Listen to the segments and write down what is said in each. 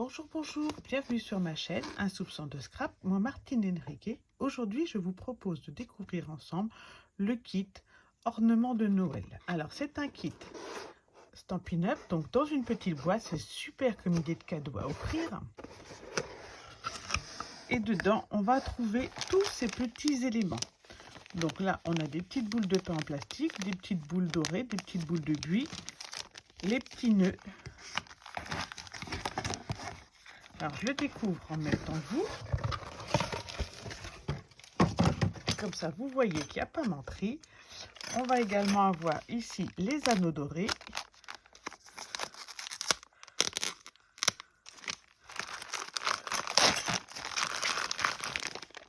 Bonjour, bonjour, bienvenue sur ma chaîne, Un soupçon de scrap, moi Martine Enrique. Aujourd'hui, je vous propose de découvrir ensemble le kit ornement de Noël. Alors, c'est un kit Stampin' Up, donc dans une petite boîte, c'est super comme idée de cadeau à offrir. Et dedans, on va trouver tous ces petits éléments. Donc là, on a des petites boules de pain en plastique, des petites boules dorées, des petites boules de buis, les petits nœuds. Alors, je le découvre en même temps que vous. Comme ça, vous voyez qu'il n'y a pas menterie. On va également avoir ici les anneaux dorés.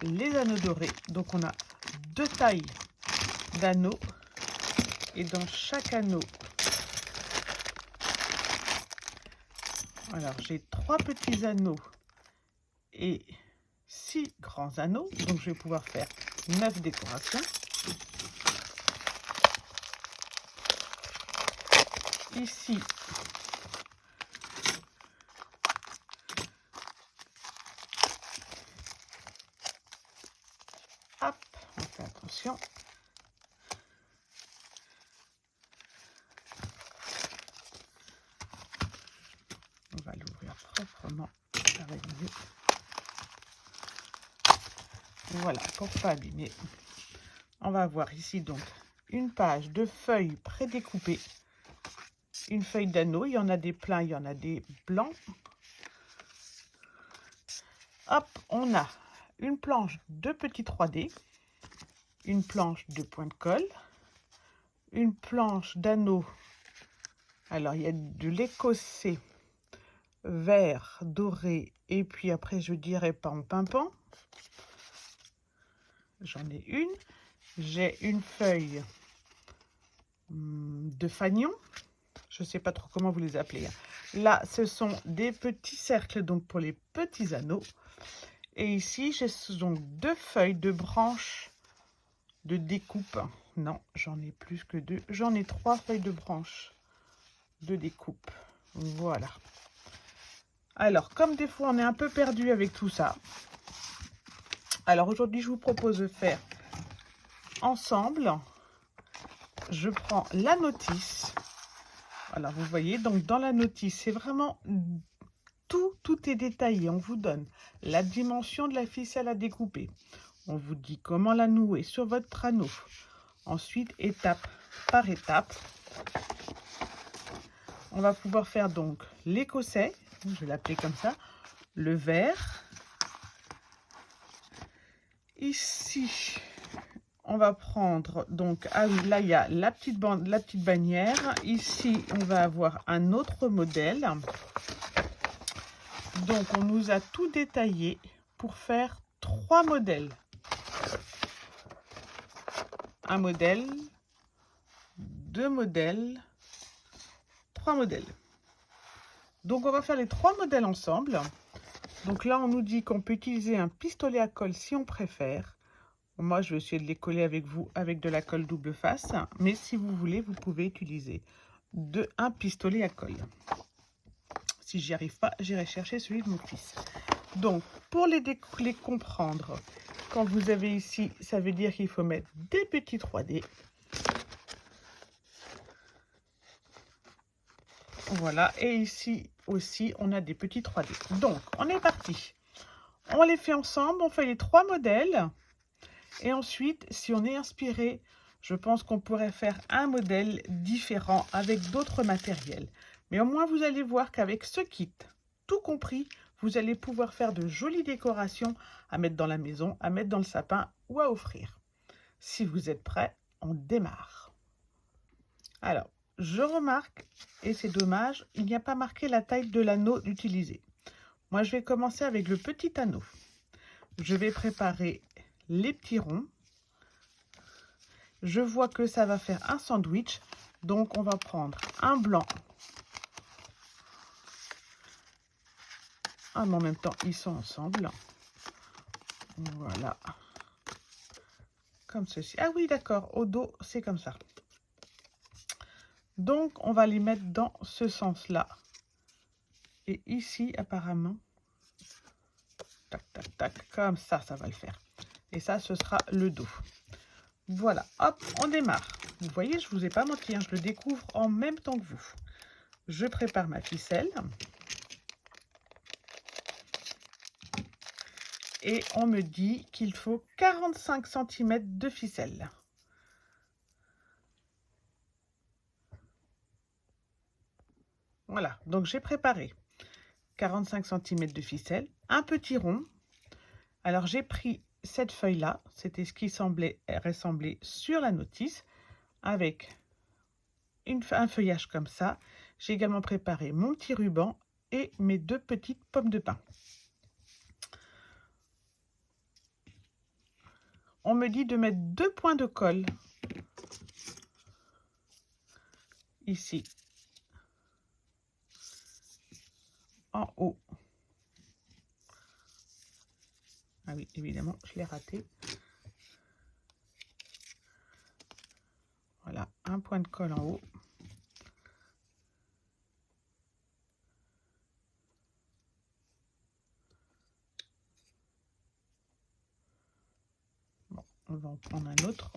Les anneaux dorés. Donc, on a deux tailles d'anneaux. Et dans chaque anneau, alors j'ai 3 petits anneaux et 6 grands anneaux. Donc, je vais pouvoir faire 9 décorations. Ici, hop, on fait attention. On va l'ouvrir proprement, ça va être mieux. Voilà, pour ne pas abîmer. On va avoir ici donc une page de feuilles prédécoupées. Une feuille d'anneau, il y en a des pleins, il y en a des blancs. Hop, on a une planche de petits 3D, une planche de point de colle, une planche d'anneau. Alors, il y a de l'écossais vert, doré, et puis après, je dirais pas en pimpant. J'en ai une. J'ai une feuille de fanion. Je ne sais pas trop comment vous les appelez. Là, ce sont des petits cercles donc pour les petits anneaux. Et ici, j'ai donc 2 feuilles de branches de découpe. Non, j'en ai plus que 2. J'en ai 3 feuilles de branches de découpe. Voilà. Alors, comme des fois, on est un peu perdu avec tout ça. Alors, aujourd'hui, je vous propose de faire ensemble. Je prends la notice. Alors, vous voyez, donc dans la notice, c'est vraiment tout est détaillé. On vous donne la dimension de la ficelle à découper. On vous dit comment la nouer sur votre anneau. Ensuite, étape par étape, on va pouvoir faire donc l'écossais, je vais l'appeler comme ça, le vert. Ici, on va prendre donc, ah oui, là il y a la petite bande, la petite bannière. Ici, on va avoir un autre modèle. Donc, on nous a tout détaillé pour faire 3 modèles. Un modèle, 2 modèles, 3 modèles. Donc, on va faire les 3 modèles ensemble. Donc là, on nous dit qu'on peut utiliser un pistolet à colle si on préfère. Moi, je vais essayer de les coller avec vous avec de la colle double face. Mais si vous voulez, vous pouvez utiliser un pistolet à colle. Si j'y arrive pas, j'irai chercher celui de mon fils. Donc, pour les comprendre, quand vous avez ici, ça veut dire qu'il faut mettre des petits 3D. Voilà, et ici aussi, on a des petits 3D. Donc, on est parti. On les fait ensemble, on fait les 3 modèles. Et ensuite, si on est inspiré, je pense qu'on pourrait faire un modèle différent avec d'autres matériels. Mais au moins, vous allez voir qu'avec ce kit, tout compris, vous allez pouvoir faire de jolies décorations à mettre dans la maison, à mettre dans le sapin ou à offrir. Si vous êtes prêts, on démarre. Alors, je remarque, et c'est dommage, il n'y a pas marqué la taille de l'anneau utilisé. Moi, je vais commencer avec le petit anneau. Je vais préparer les petits ronds. Je vois que ça va faire un sandwich. Donc, on va prendre un blanc. Ah, mais en même temps, ils sont ensemble. Voilà. Comme ceci. Ah oui, d'accord. Au dos, c'est comme ça. Donc, on va les mettre dans ce sens-là. Et ici, apparemment, tac, tac, tac, comme ça va le faire. Et ça, ce sera le dos. Voilà, hop, on démarre. Vous voyez, je vous ai pas menti, hein, je le découvre en même temps que vous. Je prépare ma ficelle. Et on me dit qu'il faut 45 cm de ficelle. Voilà, donc j'ai préparé 45 cm de ficelle, un petit rond. Alors j'ai pris cette feuille-là, c'était ce qui semblait ressembler sur la notice, avec un feuillage comme ça. J'ai également préparé mon petit ruban et mes 2 petites pommes de pin. On me dit de mettre 2 points de colle ici en haut. Ah oui, évidemment, je l'ai raté. Voilà, un point de colle en haut. Bon, on va en prendre un autre.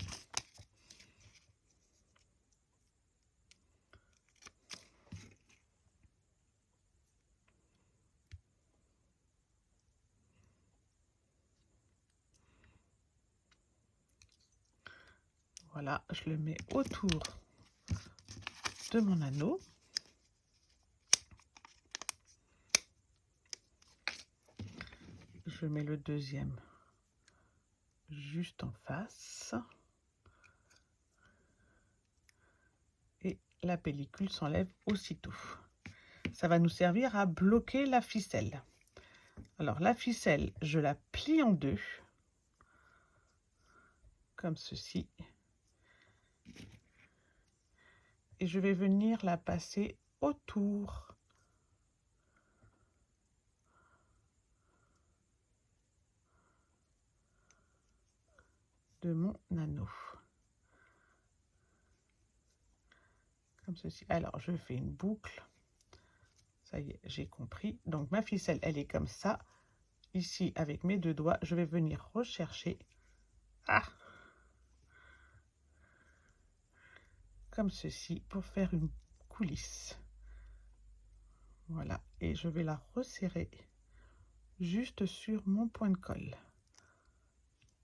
Voilà, je le mets autour de mon anneau. Je mets le deuxième juste en face. Et la pellicule s'enlève aussitôt. Ça va nous servir à bloquer la ficelle. Alors la ficelle, je la plie en deux, comme ceci. Et je vais venir la passer autour de mon anneau. Comme ceci. Alors je fais une boucle. Ça y est, j'ai compris. Donc ma ficelle, elle est comme ça. Ici, avec mes 2 doigts, je vais venir rechercher. Ah! Comme ceci, pour faire une coulisse. Voilà, et je vais la resserrer juste sur mon point de colle.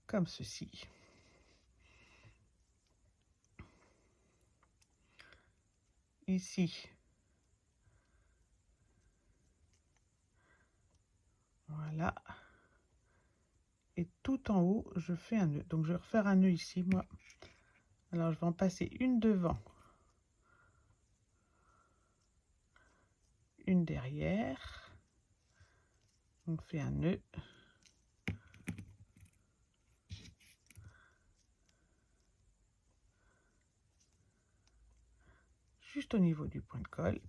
Comme ceci. Ici. Voilà. Et tout en haut, je fais un nœud. Donc je vais refaire un nœud ici, moi. Alors je vais en passer une devant, une derrière. On fait un nœud. Juste au niveau du point de colle.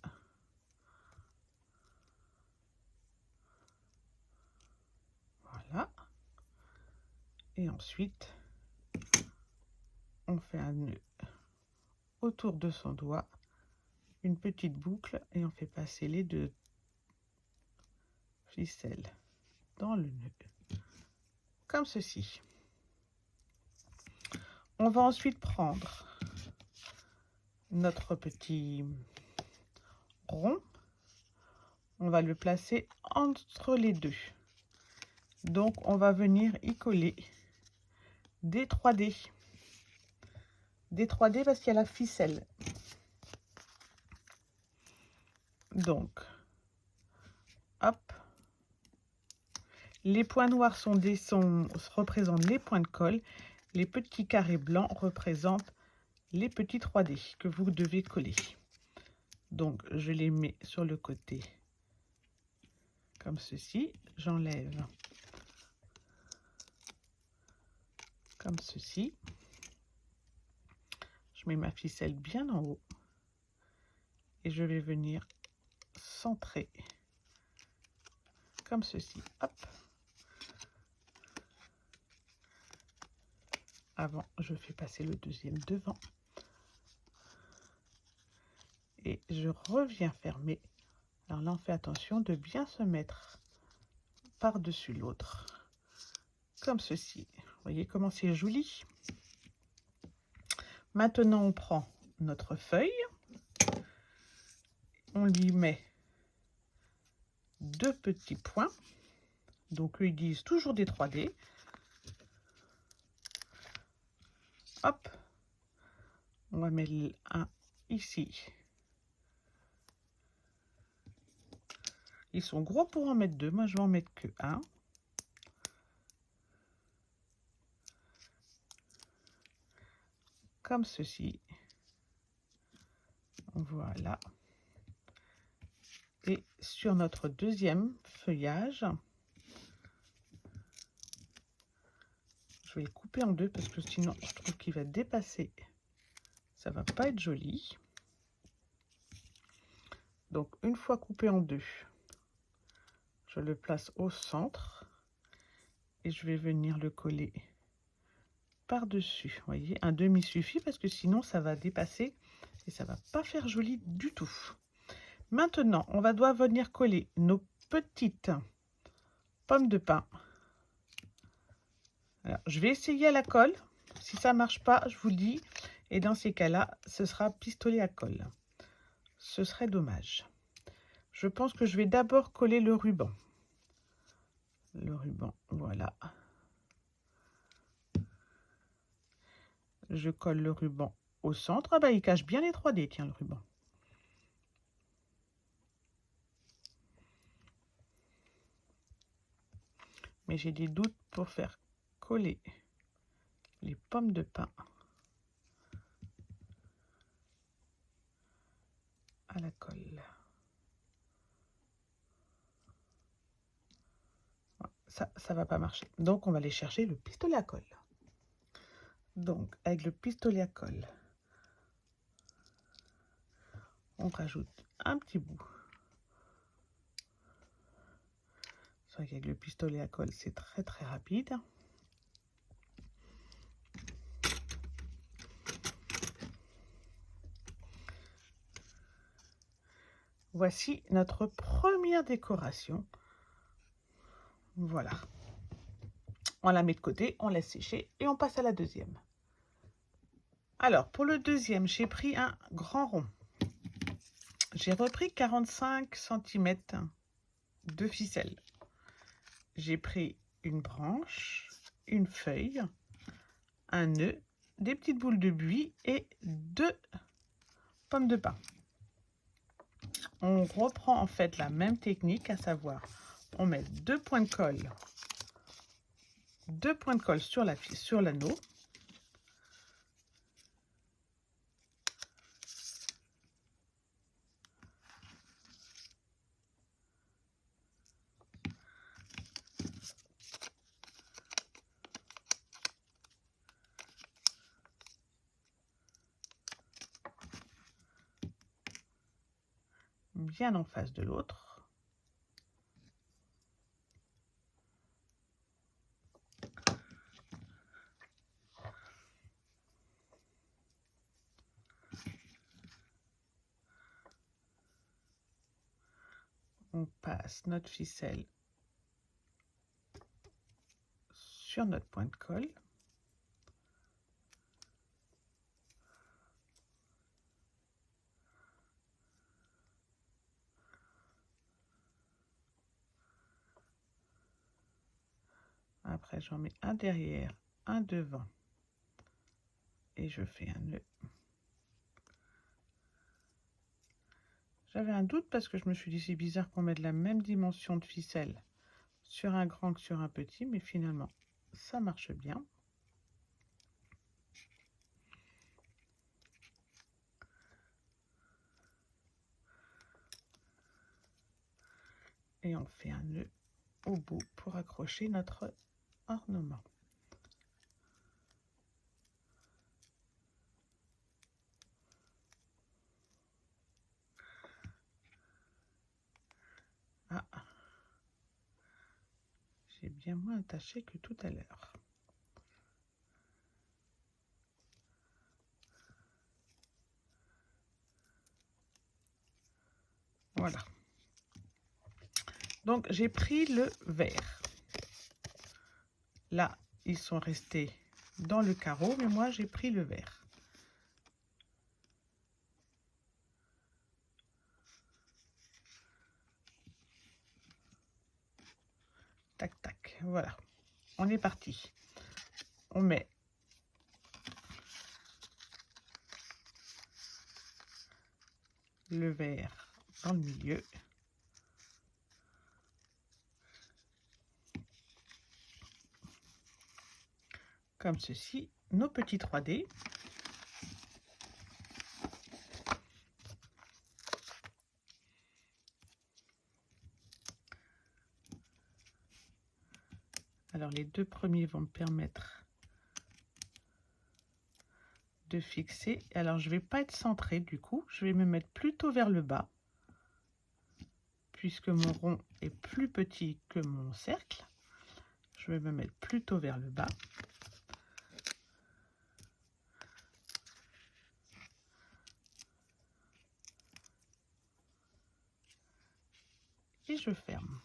Voilà. Et ensuite, on fait un nœud autour de son doigt, une petite boucle, et on fait passer les 2 ficelles dans le nœud, comme ceci. On va ensuite prendre notre petit rond, on va le placer entre les 2. Donc on va venir y coller des 3D. Des 3D parce qu'il y a la ficelle. Donc, hop. Les points noirs représentent les points de colle. Les petits carrés blancs représentent les petits 3D que vous devez coller. Donc, je les mets sur le côté comme ceci. J'enlève comme ceci. Je mets ma ficelle bien en haut et je vais venir centrer comme ceci. Hop. Avant, je fais passer le deuxième devant. Et je reviens fermer Alors là, on fait attention de bien se mettre par-dessus l'autre, comme ceci. Vous voyez comment c'est joli. Maintenant, on prend notre feuille, on lui met 2 petits points. Donc, eux, ils disent toujours des 3D. Hop, on va mettre un ici. Ils sont gros pour en mettre 2. Moi, je vais en mettre que 1. Comme ceci. Voilà. Et sur notre deuxième feuillage, je vais le couper en 2 parce que sinon, je trouve qu'il va dépasser. Ça va pas être joli. Donc, une fois coupé en 2, je le place au centre et je vais venir le coller par-dessus. Vous voyez, un demi suffit parce que sinon, ça va dépasser et ça va pas faire joli du tout. Maintenant, on va devoir venir coller nos petites pommes de pin. Alors, je vais essayer à la colle. Si ça marche pas, je vous le dis. Et dans ces cas-là, ce sera pistolet à colle. Ce serait dommage. Je pense que je vais d'abord coller le ruban. Le ruban, voilà. Je colle le ruban au centre. Ah bah, il cache bien les 3D, tiens, le ruban. Mais j'ai des doutes pour faire coller les pommes de pin à la colle. Ça va pas marcher. Donc, on va aller chercher le pistolet à colle. Donc, avec le pistolet à colle, on rajoute un petit bout. C'est vrai qu'avec le pistolet à colle, c'est très très rapide. Voici notre première décoration. Voilà. On la met de côté, on laisse sécher et on passe à la deuxième. Alors, pour le deuxième, j'ai pris un grand rond. J'ai repris 45 cm de ficelle. J'ai pris une branche, une feuille, un nœud, des petites boules de buis et 2 pommes de pin. On reprend en fait la même technique, à savoir, on met 2 points de colle, 2 points de colle sur l'anneau. Bien en face de l'autre. On passe notre ficelle sur notre point de colle. Après, j'en mets un derrière, un devant. Et je fais un nœud. J'avais un doute parce que je me suis dit c'est bizarre qu'on mette la même dimension de ficelle sur un grand que sur un petit, mais finalement ça marche bien. Et on fait un nœud au bout pour accrocher notre ornement. Ah, j'ai bien moins attaché que tout à l'heure. Voilà. Donc, j'ai pris le vert. Là, ils sont restés dans le carreau, mais moi, j'ai pris le vert. Tac, tac, voilà. On est parti. On met le vert dans le milieu. Comme ceci, nos petits 3D. Alors, les deux premiers vont me permettre de fixer. Alors, je ne vais pas être centré du coup. Je vais me mettre plutôt vers le bas, puisque mon rond est plus petit que mon cercle. Je vais me mettre plutôt vers le bas. Et je ferme.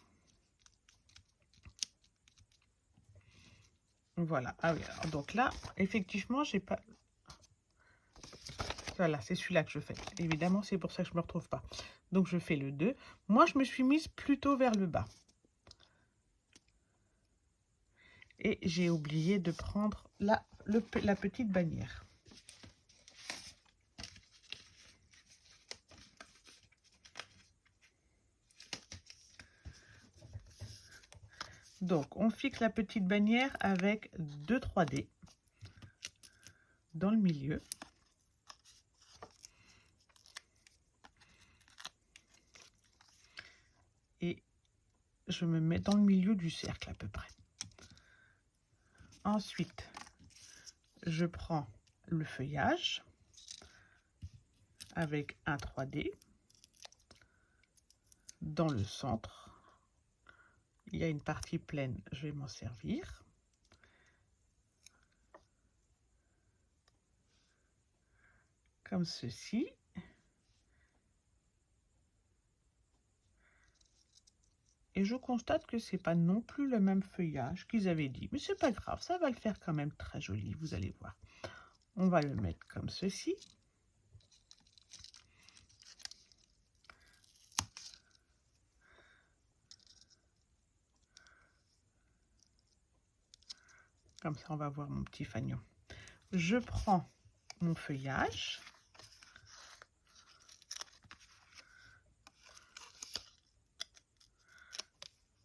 Voilà. Ah oui, alors donc là, effectivement, j'ai pas... Voilà, c'est celui-là que je fais. Évidemment, c'est pour ça que je ne me retrouve pas. Donc, je fais le 2. Moi, je me suis mise plutôt vers le bas. Et j'ai oublié de prendre la petite bannière. Donc, on fixe la petite bannière avec 2 3D dans le milieu. Et je me mets dans le milieu du cercle à peu près. Ensuite, je prends le feuillage avec un 3D dans le centre. Il y a une partie pleine, je vais m'en servir. Comme ceci. Et je constate que c'est pas non plus le même feuillage qu'ils avaient dit. Mais c'est pas grave, ça va le faire quand même très joli, vous allez voir. On va le mettre comme ceci. Comme ça, on va voir mon petit fanion. Je prends mon feuillage.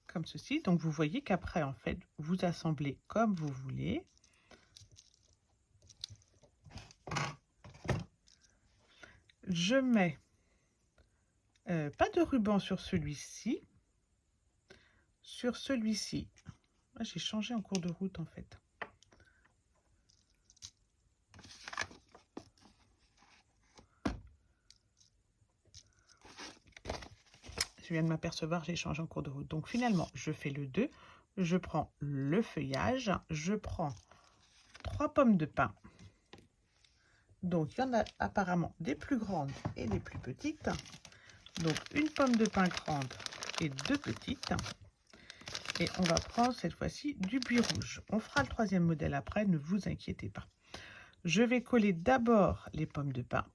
Comme ceci. Donc, vous voyez qu'après, en fait, vous assemblez comme vous voulez. Je mets pas de ruban sur celui-ci. Sur celui-ci, j'ai changé en cours de route, en fait. Je viens de m'apercevoir, j'ai changé en cours de route. Donc finalement, je fais le 2, je prends le feuillage, je prends 3 pommes de pin. Donc il y en a apparemment des plus grandes et des plus petites. Donc une pomme de pin grande et 2 petites. Et on va prendre cette fois-ci du buis rouge. On fera le 3e modèle après, ne vous inquiétez pas. Je vais coller d'abord les pommes de pin.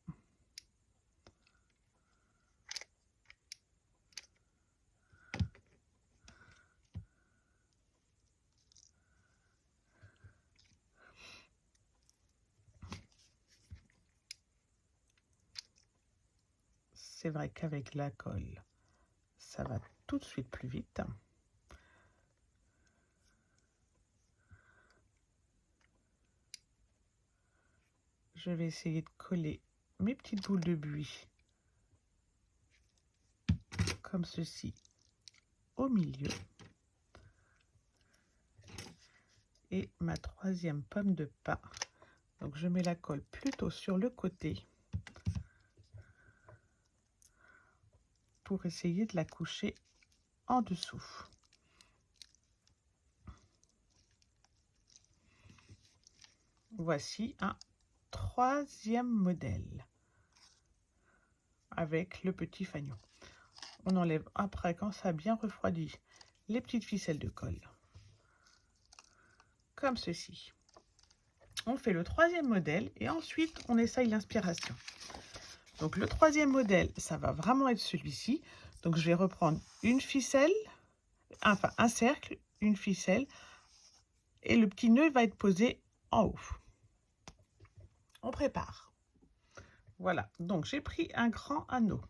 C'est vrai qu'avec la colle, ça va tout de suite plus vite. Je vais essayer de coller mes petites boules de buis comme ceci au milieu. Et ma 3e pomme de pin. Donc je mets la colle plutôt sur le côté pour essayer de la coucher en dessous. Voici un 3e modèle avec le petit fanion. on enlève après quand ça a bien refroidi les petites ficelles de colle. Comme ceci. On fait le troisième modèle et ensuite on essaye l'inspiration. Donc le troisième modèle, ça va vraiment être celui-ci. Donc je vais reprendre une ficelle, enfin un cercle, une ficelle et le petit nœud va être posé en haut. On prépare. Voilà, donc j'ai pris un grand anneau.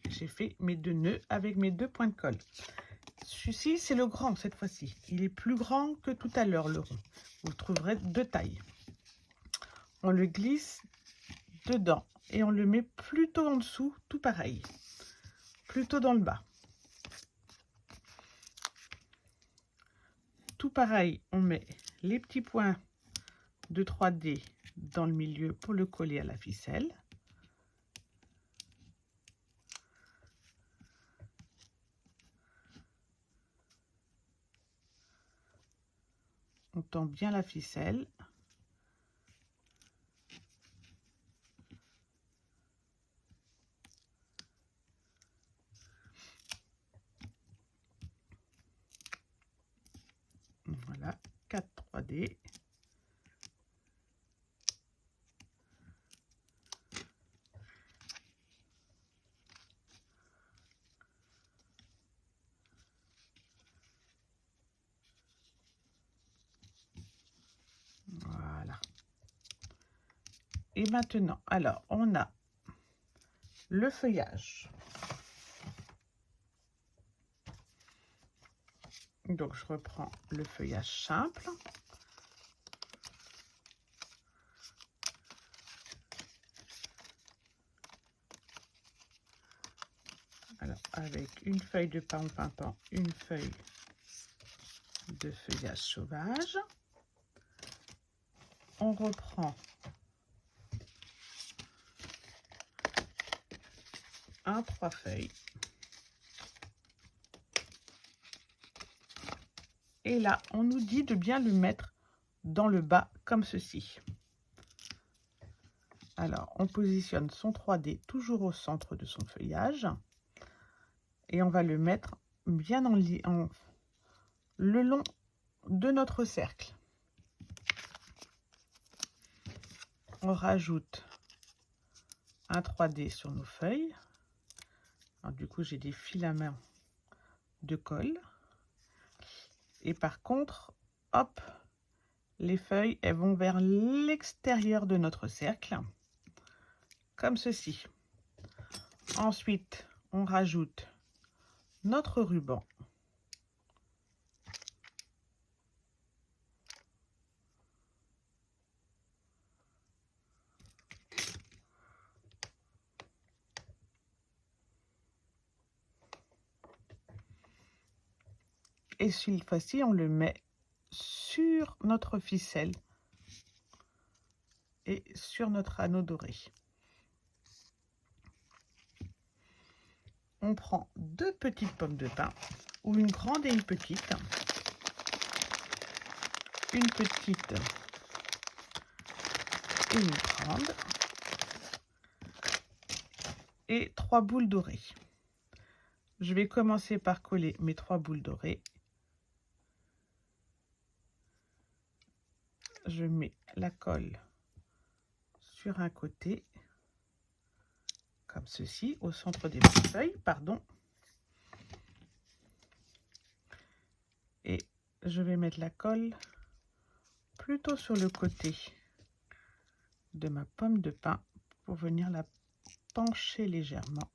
J'ai fait mes 2 nœuds avec mes 2 points de colle. Celui-ci, c'est le grand cette fois-ci. Il est plus grand que tout à l'heure, le rond. Vous le trouverez de taille. On le glisse dedans et on le met plutôt en dessous, tout pareil. Plutôt dans le bas. Tout pareil, on met les petits points de 3D dans le milieu pour le coller à la ficelle. On tend bien la ficelle. Voilà, 4 3D. Voilà. Et maintenant, alors, on a le feuillage. Donc, je reprends le feuillage simple. Alors, avec une feuille de pimpant, une feuille de feuillage sauvage. On reprend un 3 feuilles. Et là, on nous dit de bien le mettre dans le bas comme ceci. Alors, on positionne son 3D toujours au centre de son feuillage. Et on va le mettre bien le long de notre cercle. On rajoute un 3D sur nos feuilles. Alors, du coup, j'ai des filaments de colle. Et par contre, hop, les feuilles, elles vont vers l'extérieur de notre cercle, comme ceci. Ensuite, on rajoute notre ruban. Et cette fois-ci, on le met sur notre ficelle et sur notre anneau doré. On prend 2 petites pommes de pin, ou une grande et une petite. Une petite et une grande. Et 3 boules dorées. Je vais commencer par coller mes 3 boules dorées. Je mets la colle sur un côté, comme ceci, au centre des feuilles, pardon. Et je vais mettre la colle plutôt sur le côté de ma pomme de pin pour venir la pencher légèrement.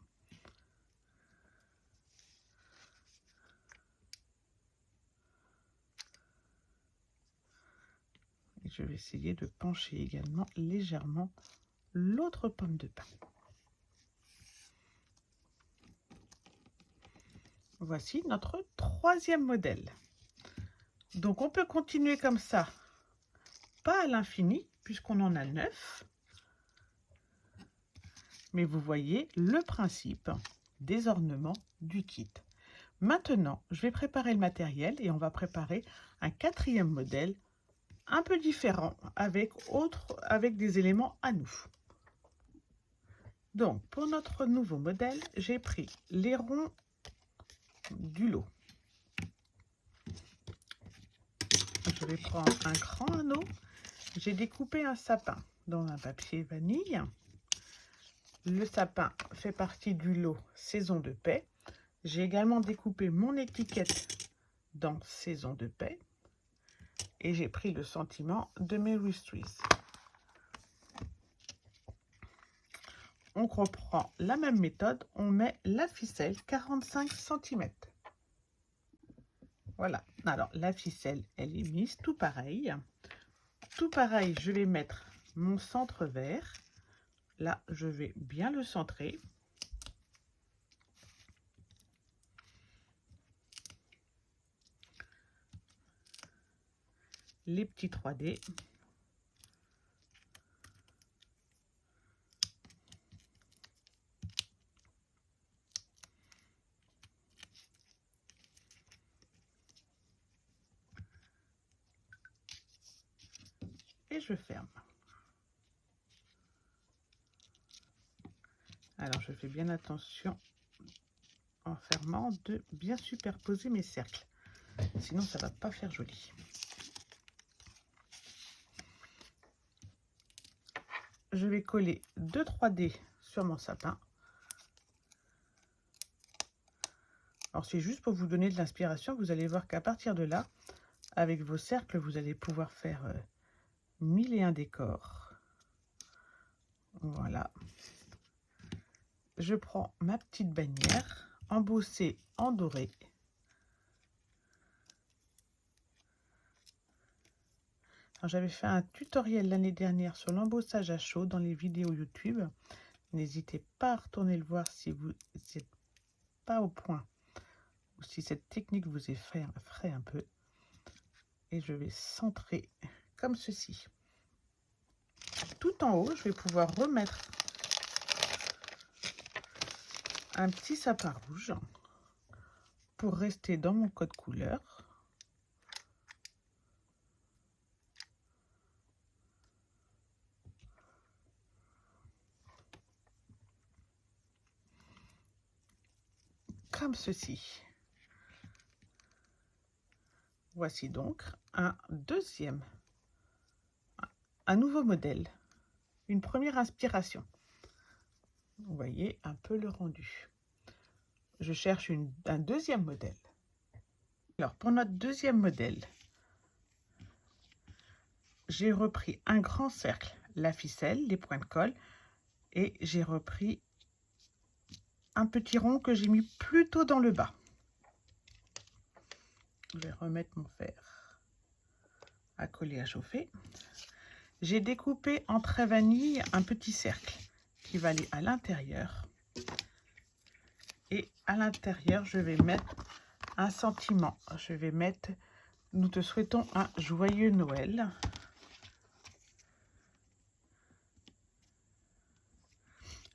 Et je vais essayer de pencher également légèrement l'autre pomme de pin. Voici notre troisième modèle. Donc on peut continuer comme ça, pas à l'infini, puisqu'on en a 9. Mais vous voyez le principe des ornements du kit. Maintenant, je vais préparer le matériel et on va préparer un 4e modèle un peu différent avec des éléments à nous. Donc, pour notre nouveau modèle, j'ai pris les ronds du lot. Je vais prendre un grand anneau. J'ai découpé un sapin dans un papier vanille. Le sapin fait partie du lot Saison de paix. J'ai également découpé mon étiquette dans Saison de paix. Et j'ai pris le sentiment de Mary Street. On reprend la même méthode, on met la ficelle 45 cm. Voilà, alors la ficelle, elle est mise tout pareil. Tout pareil, je vais mettre mon centre vert. Là, je vais bien le centrer. Les petits 3D. Et je ferme. Alors, je fais bien attention en fermant de bien superposer mes cercles. Sinon, ça va pas faire joli. Je vais coller 2 3D sur mon sapin. Alors, c'est juste pour vous donner de l'inspiration. Vous allez voir qu'à partir de là, avec vos cercles, vous allez pouvoir faire 1001 décors. Voilà. Je prends ma petite bannière embossée en doré. J'avais fait un tutoriel l'année dernière sur l'embossage à chaud dans les vidéos YouTube. N'hésitez pas à retourner le voir si vous n'êtes pas au point ou si cette technique vous effraie un peu. Et je vais centrer comme ceci. Tout en haut, je vais pouvoir remettre un petit sapin rouge pour rester dans mon code couleur. Comme ceci. Voici donc un nouveau modèle, une première inspiration. Vous voyez un peu le rendu. Je cherche un deuxième modèle. Alors pour notre deuxième modèle, j'ai repris un grand cercle, la ficelle, les points de colle, et j'ai repris un petit rond que j'ai mis plutôt dans le bas. Je vais remettre mon fer à coller à chauffer. J'ai découpé en trait vanille un petit cercle qui va aller à l'intérieur. Et à l'intérieur, je vais mettre un sentiment. Je vais mettre « Nous te souhaitons un joyeux Noël ».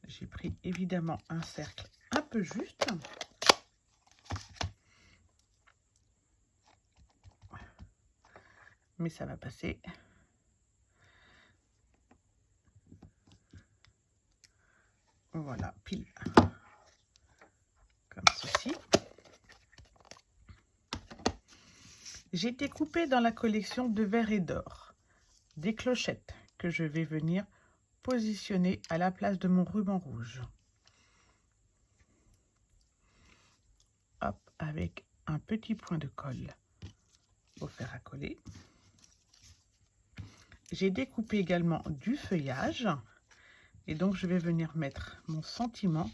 J'ai pris évidemment un cercle un peu juste. Mais ça va passer. Voilà, pile. Comme ceci. J'ai découpé dans la collection de verre et d'or des clochettes que je vais venir positionner à la place de mon ruban rouge. Hop, avec un petit point de colle au fer à coller. J'ai découpé également du feuillage et donc je vais venir mettre mon sentiment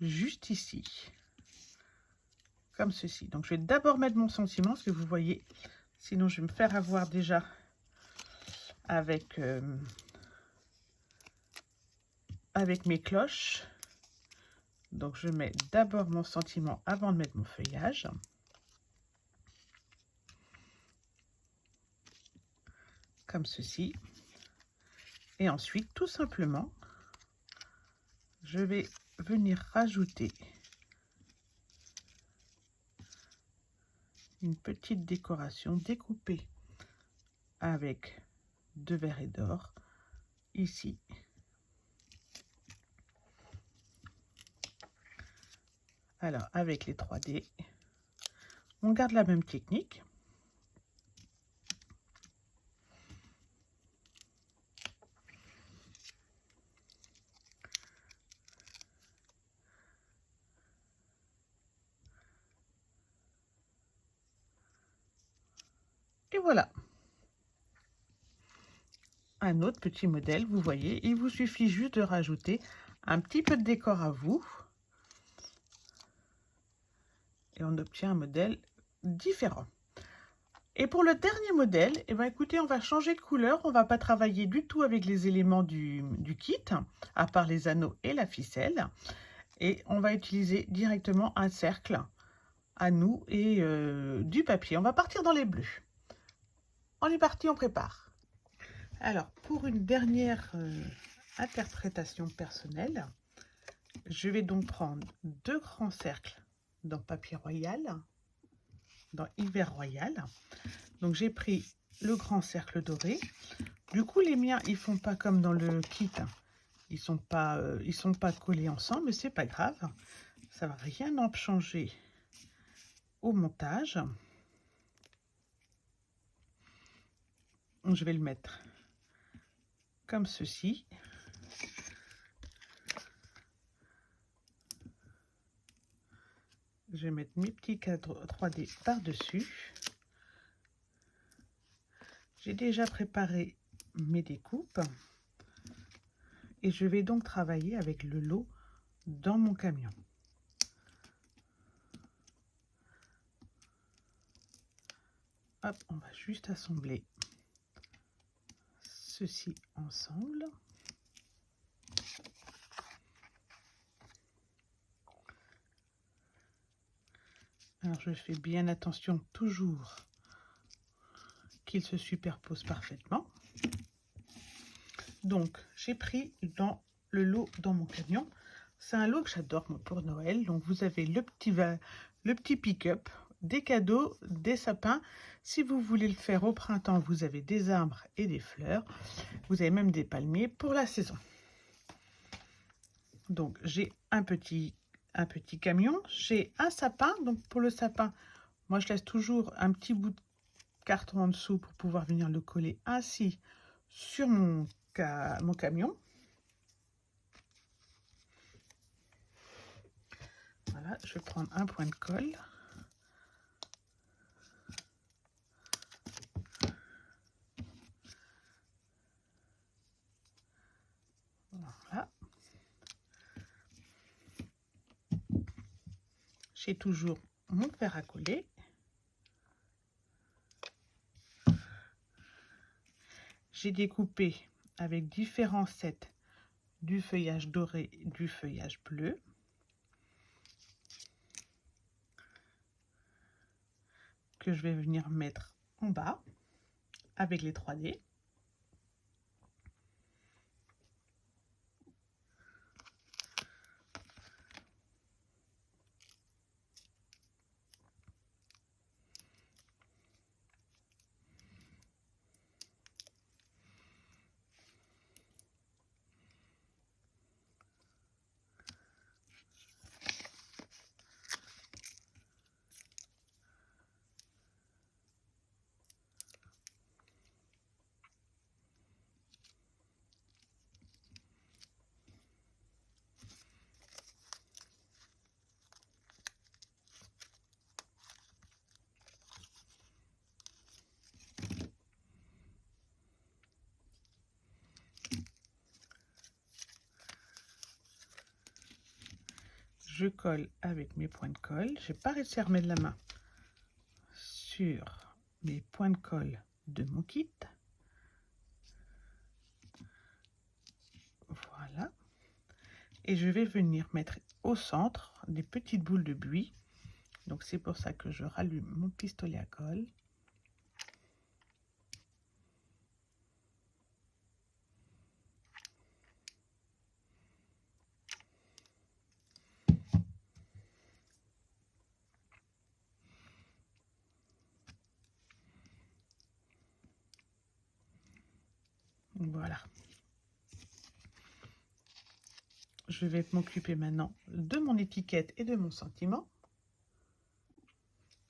juste ici, comme ceci. Donc je vais d'abord mettre mon sentiment, parce que vous voyez, sinon je vais me faire avoir déjà avec mes cloches. Donc je mets d'abord mon sentiment avant de mettre mon feuillage. Comme ceci. Et ensuite, tout simplement, je vais venir rajouter une petite décoration découpée avec de verre et d'or ici. Alors, avec les 3D, On garde la même technique. Et voilà. Un autre petit modèle, vous voyez, il vous suffit juste de rajouter un petit peu de décor à vous. Et on obtient un modèle différent. Et pour le dernier modèle, eh ben, écoutez, on va changer de couleur. On ne va pas travailler du tout avec les éléments du kit, à part les anneaux et la ficelle. Et on va utiliser directement un cercle à nous et du papier. On va partir dans les bleus. On est parti, on prépare. Alors, pour une dernière interprétation personnelle, je vais donc prendre 2 grands cercles dans papier royal, dans Hiver Royal. Donc j'ai pris le grand cercle doré. Du coup, les miens, ils font pas comme dans le kit. Ils sont pas collés ensemble, mais c'est pas grave. Ça va rien en changer au montage. Je vais le mettre comme ceci. Je vais mettre mes petits cadres 3D par-dessus. J'ai déjà préparé mes découpes. Et je vais donc travailler avec le lot dans mon camion. Hop, on va juste assembler ceci ensemble. Alors je fais bien attention toujours qu'ils se superposent parfaitement. Donc j'ai pris dans le lot dans mon camion. C'est un lot que j'adore pour Noël. Donc vous avez le petit pick-up, des cadeaux, des sapins. Si vous voulez le faire au printemps, vous avez des arbres et des fleurs. Vous avez même des palmiers pour la saison. Donc j'ai un petit camion, j'ai un sapin. Donc pour le sapin, moi je laisse toujours un petit bout de carton en dessous pour pouvoir venir le coller ainsi sur mon camion. Voilà, je vais prendre un point de colle. Voilà. J'ai toujours mon fer à coller. J'ai découpé avec différents sets du feuillage doré, du feuillage bleu. Que je vais venir mettre en bas avec les 3D. Je colle avec mes points de colle. Je n'ai pas réussi à remettre la main sur mes points de colle de mon kit. Voilà. Et je vais venir mettre au centre des petites boules de buis. Donc c'est pour ça que je rallume mon pistolet à colle. Voilà. Je vais m'occuper maintenant de mon étiquette et de mon sentiment.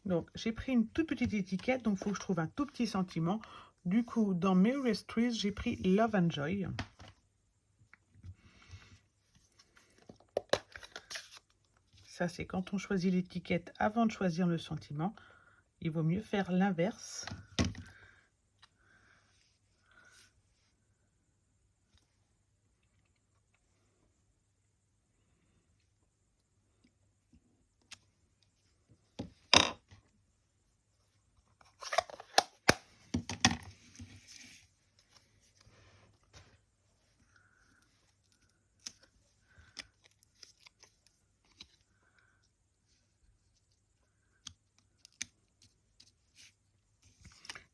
Donc, j'ai pris une toute petite étiquette, donc il faut que je trouve un tout petit sentiment. Du coup, dans Mary Trees, j'ai pris Love and Joy. Ça, c'est quand on choisit l'étiquette avant de choisir le sentiment. Il vaut mieux faire l'inverse.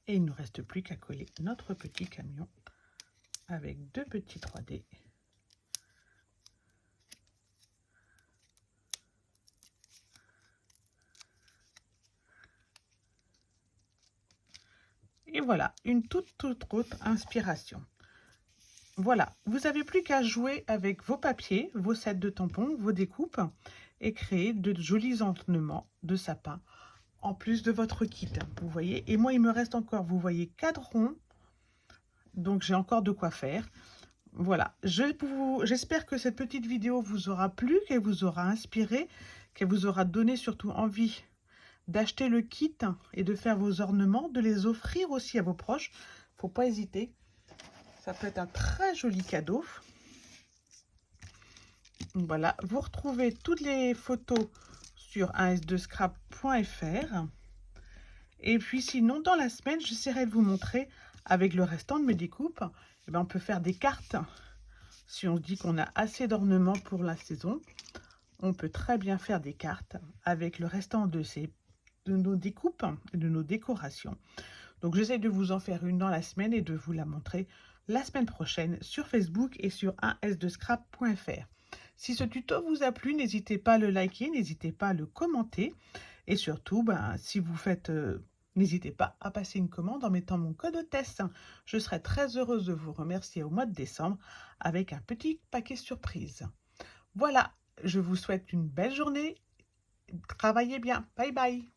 Et il ne nous reste plus qu'à coller notre petit camion avec 2 petits 3D. Et voilà, une toute autre inspiration. Voilà, vous n'avez plus qu'à jouer avec vos papiers, vos sets de tampons, vos découpes et créer de jolis ornements de sapin en plus de votre kit. Vous voyez, et moi il me reste encore, vous voyez, 4 ronds, donc j'ai encore de quoi faire. Voilà, j'espère que cette petite vidéo vous aura plu, qu'elle vous aura inspiré, qu'elle vous aura donné surtout envie d'acheter le kit et de faire vos ornements, de les offrir aussi à vos proches. Faut pas hésiter, ça peut être un très joli cadeau. Voilà, vous retrouvez toutes les photos sur 1s2scrap.fr. Et puis sinon, dans la semaine, j'essaierai de vous montrer avec le restant de mes découpes. Eh ben, on peut faire des cartes. Si on se dit qu'on a assez d'ornements pour la saison, on peut très bien faire des cartes avec le restant de nos découpes et de nos décorations. Donc j'essaie de vous en faire une dans la semaine et de vous la montrer la semaine prochaine sur Facebook et sur 1s2scrap.fr. Si ce tuto vous a plu, n'hésitez pas à le liker, n'hésitez pas à le commenter. Et surtout, si vous faites, n'hésitez pas à passer une commande en mettant mon code hôtesse. Je serai très heureuse de vous remercier au mois de décembre avec un petit paquet surprise. Voilà, je vous souhaite une belle journée. Travaillez bien. Bye bye.